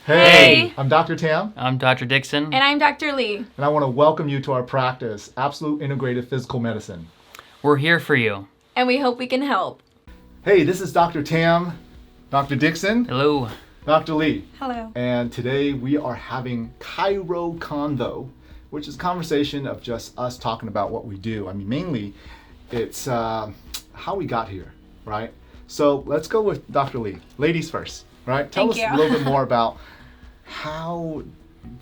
Hey! I'm Dr. Tam. I'm Dr. Dickson. And I'm Dr. Leigh. And I want to welcome you to our practice, Absolute Integrative Physical Medicine. We're here for you. And we hope we can help. Hey, this is Dr. Tam, Dr. Dickson. Hello. Dr. Leigh. Hello. And today we are having Chiro Convo, which is a conversation of just us talking about what we do. I mean, mainly it's how we got here, right? So let's go with Dr. Leigh. Ladies first, right? Tell us a little bit more about how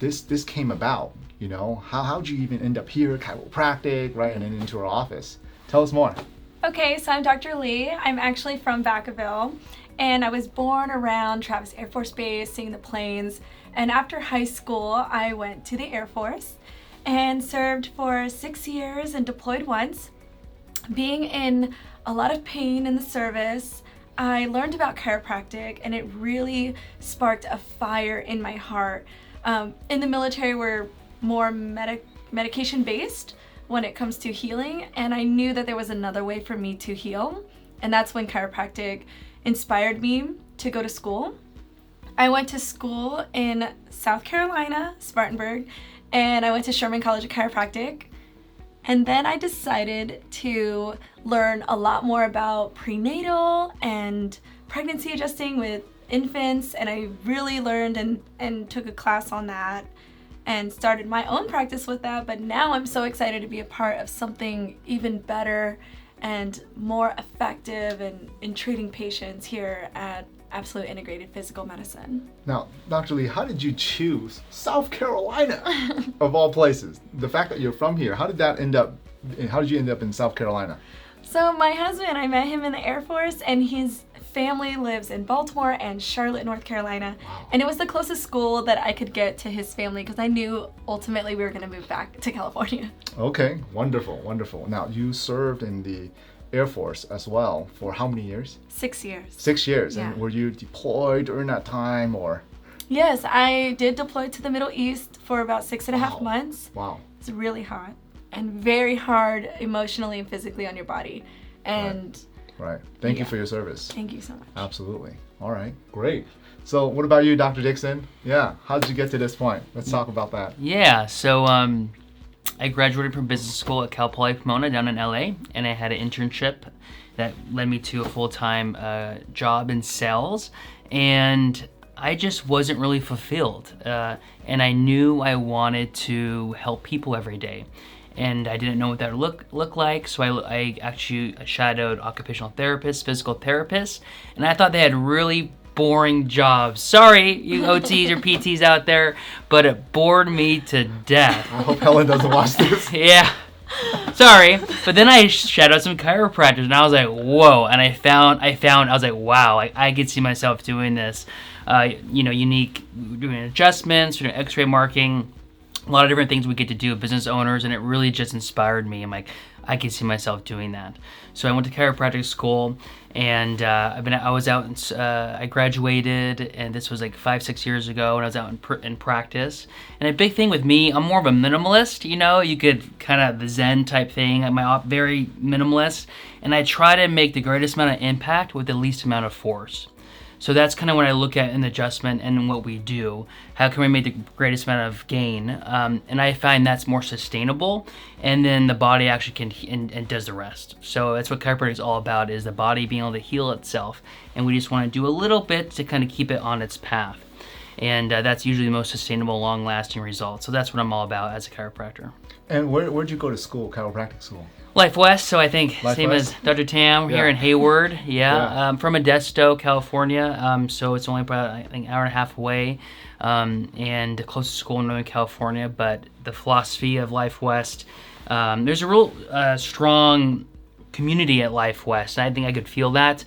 this came about. You know, how'd you even end up here, chiropractic, right, and then into our office? Tell us more. Okay, so I'm Dr. Leigh. I'm actually from Vacaville, and I was born around Travis Air Force Base, seeing the planes. And after high school, I went to the Air Force and served for 6 years and deployed once. Being in a lot of pain in the service, I learned about chiropractic, and it really sparked a fire in my heart. In the military, we're more medication-based when it comes to healing, and I knew that there was another way for me to heal, and that's when chiropractic inspired me to go to school. I went to school in South Carolina, Spartanburg, and I went to Sherman College of Chiropractic. And then I decided to learn a lot more about prenatal and pregnancy adjusting with infants, and I really learned and took a class on that and started my own practice with that. But now I'm so excited to be a part of something even better and more effective in treating patients here at Absolute Integrated Physical Medicine. Now, Dr. Leigh, how did you choose South Carolina of all places? The fact that you're from here, how did you end up in South Carolina? So my husband, I met him in the Air Force, and his family lives in Baltimore and Charlotte, North Carolina. Wow. And it was the closest school that I could get to his family because I knew ultimately we were going to move back to California. Okay, wonderful, wonderful. Now, you served in the Air Force as well for how many years? 6 years. 6 years. Yeah. And were you deployed during that time or? Yes, I did deploy to the Middle East for about 6.5 months. Wow. It's really hot and very hard emotionally and physically on your body. And Right. Thank you for your service. Thank you so much. Absolutely. All right, great. So what about you, Dr. Dickson? Yeah, how did you get to this point? Let's talk about that. Yeah, so I graduated from business school at Cal Poly Pomona down in LA, and I had an internship that led me to a full-time job in sales, and I just wasn't really fulfilled. And I knew I wanted to help people every day. And I didn't know what that would look like, so I actually shadowed occupational therapists, physical therapists, and I thought they had really boring jobs. Sorry, you OTs or PTs out there, but it bored me to death. I hope Helen doesn't watch this. Yeah. Sorry, but then I shadowed some chiropractors, and I was like, whoa! And I was like, wow! I could see myself doing this. Unique, doing adjustments, doing X-ray marking. A lot of different things we get to do with business owners, and it really just inspired me. I'm like, I can see myself doing that. So I went to chiropractic school, and I graduated, and this was like 5-6 years ago, and I was out in practice. And a big thing with me, I'm more of a minimalist. You could kind of the Zen type thing. I'm very minimalist, and I try to make the greatest amount of impact with the least amount of force. So that's kind of what I look at in the adjustment and what we do. How can we make the greatest amount of gain? And I find that's more sustainable, and then the body actually can and does the rest. So that's what chiropractic is all about, is the body being able to heal itself. And we just want to do a little bit to kind of keep it on its path. And that's usually the most sustainable, long-lasting result. So that's what I'm all about as a chiropractor. And where'd you go to school, chiropractic school? Life West, so I think Life same West? as Dr. Tam here in Hayward. From Modesto, California. So it's only about I think an hour and a half away, and the closest school in Northern California. But the philosophy of Life West, there's a real strong community at Life West. And I think I could feel that.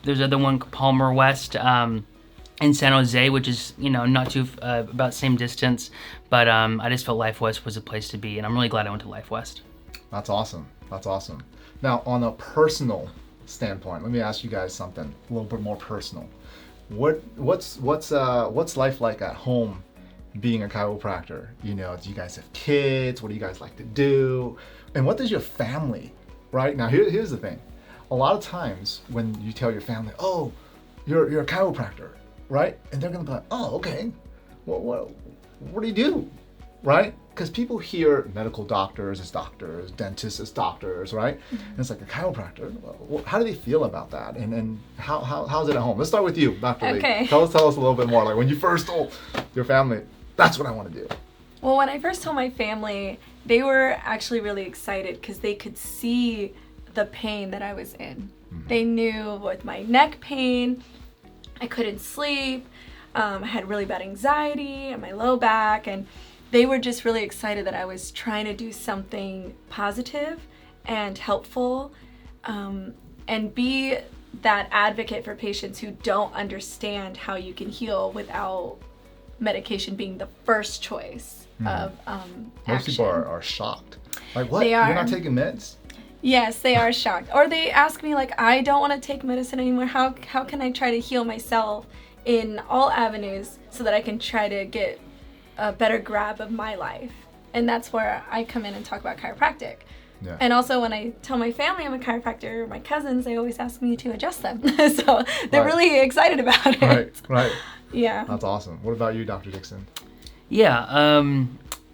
There's another one, Palmer West, in San Jose, which is not too about same distance. But I just felt Life West was a place to be, and I'm really glad I went to Life West. That's awesome. That's awesome. Now, on a personal standpoint, let me ask you guys something a little bit more personal. What's life like at home being a chiropractor? Do you guys have kids? What do you guys like to do? And what does your family, right? Now, here's the thing. A lot of times when you tell your family, oh, you're a chiropractor, right? And they're gonna be like, oh, okay. what do you do, right? Because people hear medical doctors as doctors, dentists as doctors, right? And it's like a chiropractor. Well, how do they feel about that? And how's it at home? Let's start with you, Dr. Okay. Leigh. Tell us a little bit more. Like when you first told your family, that's what I want to do. Well, when I first told my family, they were actually really excited because they could see the pain that I was in. They knew with my neck pain, I couldn't sleep, I had really bad anxiety and my low back, and they were just really excited that I was trying to do something positive and helpful, and be that advocate for patients who don't understand how you can heal without medication being the first choice of Most people action. are shocked. Like, what? They are. You're not taking meds? Yes, they are shocked. Or they ask me, like, I don't want to take medicine anymore. How can I try to heal myself in all avenues so that I can try to get a better grab of my life? And that's where I come in and talk about chiropractic. Yeah. And also when I tell my family I'm a chiropractor, my cousins, they always ask me to adjust them. So they're really excited about it. Right. Yeah. That's awesome. What about you, Dr. Dickson? Yeah,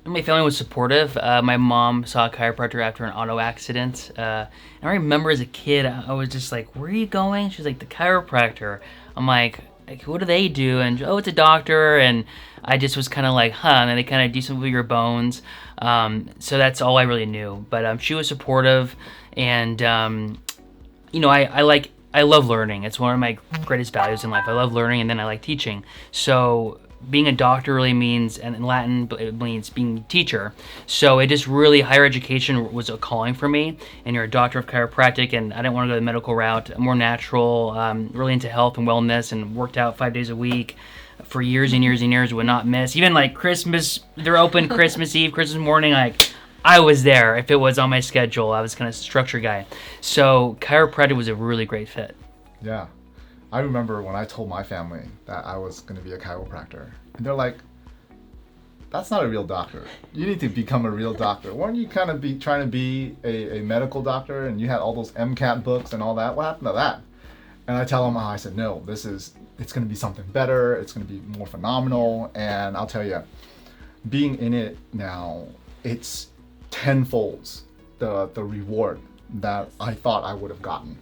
my family was supportive. My mom saw a chiropractor after an auto accident. And I remember as a kid, I was just like, where are you going? She's like, the chiropractor. I'm like, what do they do? And, oh, it's a doctor. And I just was kind of like, and then they kind of do something with your bones. So that's all I really knew. But she was supportive. And, I love learning. It's one of my greatest values in life. I love learning, and then I like teaching. So being a doctor really means, and in Latin, it means being a teacher. So it just really, higher education was a calling for me. And you're a doctor of chiropractic, and I didn't want to go the medical route, more natural, really into health and wellness, and worked out 5 days a week for years and years and years, would not miss. Even like Christmas, they're open Christmas Eve, Christmas morning, like I was there if it was on my schedule. I was kind of a structure guy. So chiropractic was a really great fit. Yeah. I remember when I told my family that I was going to be a chiropractor, and they're like, that's not a real doctor. You need to become a real doctor. Weren't you kind of trying to be a medical doctor, and you had all those MCAT books and all that? What happened to that? And I tell them, I said, no, it's going to be something better. It's going to be more phenomenal. And I'll tell you, being in it now, it's tenfolds the reward that I thought I would have gotten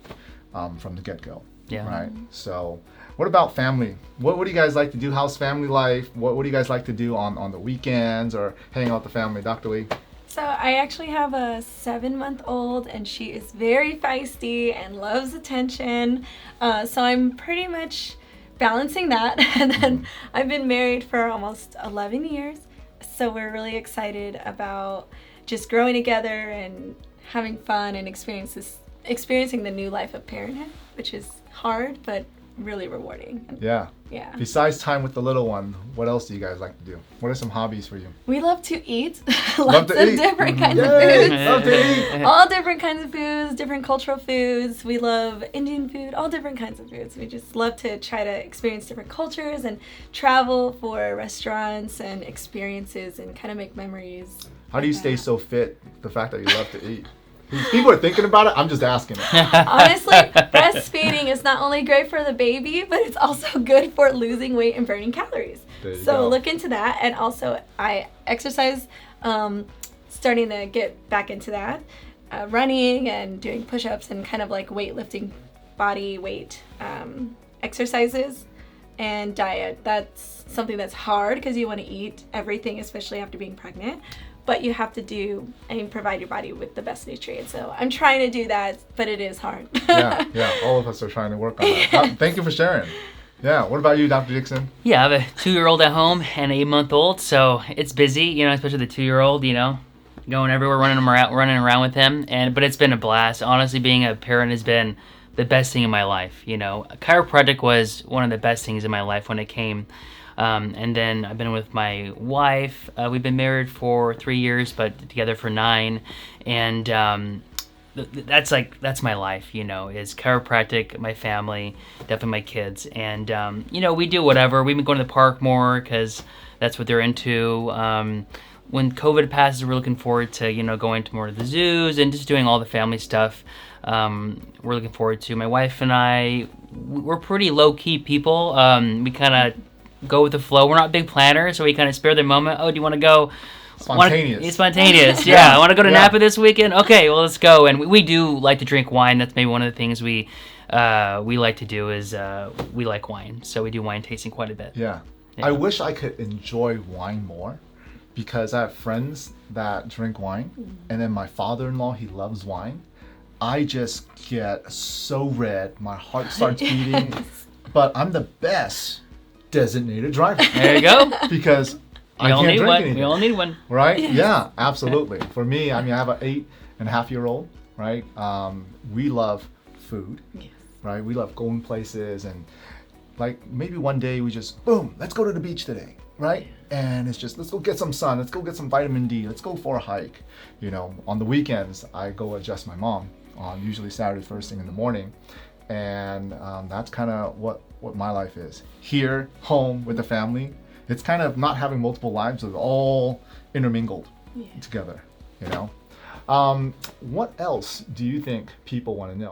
from the get-go. Yeah. Right. So, what about family? What do you guys like to do? How's family life? What do you guys like to do on the weekends or hang out with the family, Dr. Leigh? So I actually have a 7-month-old, and she is very feisty and loves attention. So I'm pretty much balancing that. And then I've been married for almost 11 years. So we're really excited about just growing together and having fun and experiencing the new life of parenthood, which is hard, but really rewarding. Yeah. Yeah. Besides time with the little one, what else do you guys like to do? What are some hobbies for you? We love to eat. Love Lots to of eat. different kinds of Yay! foods. Love to eat. All different kinds of foods, different cultural foods. We love Indian food, all different kinds of foods. We just love to try to experience different cultures and travel for restaurants and experiences and kind of make memories. How do you stay so fit? The fact that you love to eat. People are thinking about it. I'm just asking it. Honestly, breastfeeding is not only great for the baby, but it's also good for losing weight and burning calories. There you So go. look into that. And also, I exercise, starting to get back into that. Running and doing push-ups and kind of like weightlifting, body weight exercises. And diet. That's something that's hard because you want to eat everything, especially after being pregnant. But you have to do and provide your body with the best nutrients. So I'm trying to do that, but it is hard. Yeah. All of us are trying to work on that. Thank you for sharing. Yeah. What about you, Dr. Dickson? Yeah, I have a 2-year-old at home and an 8-month-old, so it's busy, especially the 2-year-old, going everywhere, running around with him. But it's been a blast. Honestly, being a parent has been the best thing in my life. Chiropractic was one of the best things in my life when it came. And then I've been with my wife. We've been married for 3 years, but together for 9. And that's my life, is chiropractic, my family, definitely my kids. And, we do whatever. We've been going to the park more because that's what they're into. When COVID passes, we're looking forward to, going to more of the zoos and just doing all the family stuff. We're looking forward to. My wife and I, we're pretty low-key people. We kind of go with the flow. We're not big planners, so we kind of spare the moment. Oh, do you want to go? Spontaneous. It's spontaneous. Yeah. I want to go to Yeah. Napa this weekend. Okay, well, let's go. And we do like to drink wine. That's maybe one of the things we like to do is we like wine. So we do wine tasting quite a bit. Yeah. Yeah. I wish I could enjoy wine more because I have friends that drink wine, and then my father-in-law, he loves wine. I just get so red, my heart starts beating, but I'm the best designated driver There you go. because I We all can't need drink one. anything. We all need one. Right? Yeah, absolutely. For me, I mean, I have an 8.5-year-old, right? We love food, right? We love going places, and like maybe one day we just, boom, let's go to the beach today, right? And it's just, let's go get some sun, let's go get some vitamin D, let's go for a hike. You know, on the weekends, I go adjust my mom on usually Saturday first thing in the morning. And that's kind of what my life is. Here, home with the family. It's kind of not having multiple lives, it's all intermingled together, you know? What else do you think people want to know?